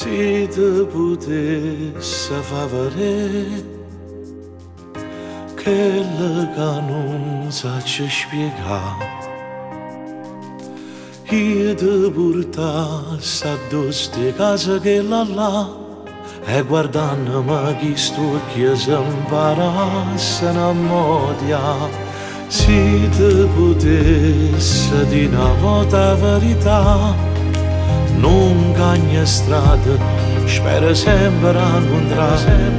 Se te potesse favore quella che non saprei spiegare, io ti portassi addosso di casa che là e guardandomi chi sto che si imparasse a modia. Se ti potesse dire una volta la verità, non cagna strada, spero sempre a incontrare.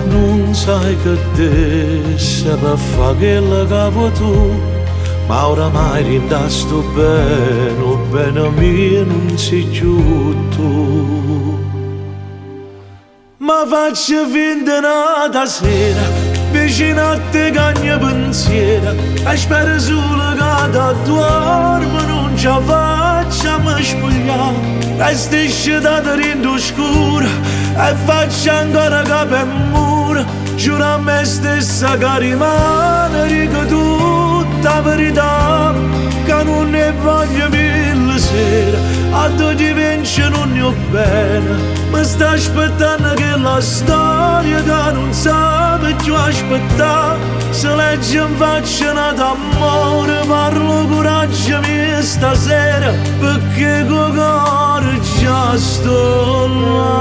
Non sai che desse per fare quello che vuoi tu, ma oramai rindasto bene mio non sei più tu. Ma faccio finta nata sera, vicino a te cagna pensiero, e spero solo che da dormo non ci facciamo spogliare. Restisci da dentro scuro e faccio ancora capo e muro, giuro a me stessa che rimane, dico tutta la verità, che non ne voglio mille sere, a te ti vince non ne ho bene. Mi sta aspettando che la storia che non sape più aspettare, se legge in faccia d'amore, parlo coraggio mio stasera, perché con cuore già sto là.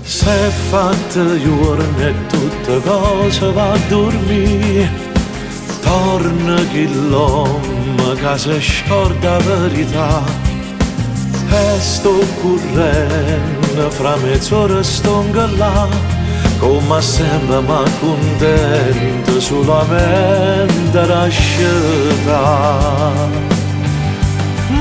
Se è fatta giorno e tutte cose va a dormire, torna chi l'uomo che si scorda la verità. E sto correndo fra mezz'ora sto là, come sempre ma contento solamente lasciata.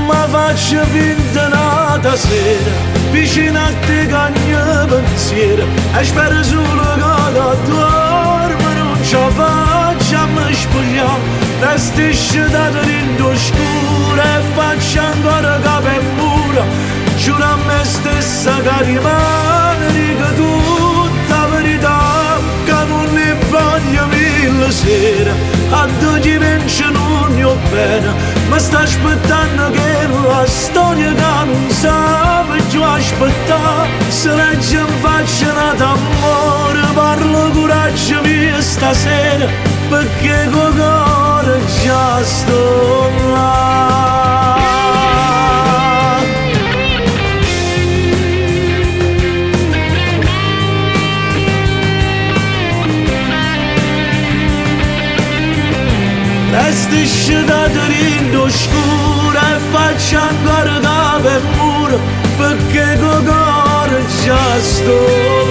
Ma faccio finta nata sera, vicino a te cagna pensiero, e spero solo che da dormo non ci facciamo spogliare. Restisci da dentro scuro e faccio ancora capo e muro, giuro a me stessa che rimane, dico tutta la verità, che non ne voglio mille sere, a te ti vince non ne ho bene. Ma sta aspettando che la storia che non sape più aspettare, se legge in faccia d'amore, parlo coraggio mio stasera, perché con cuore già sto là. Restisci da dentro scuro e faccio ancora capo e muro, perché con cuore già sto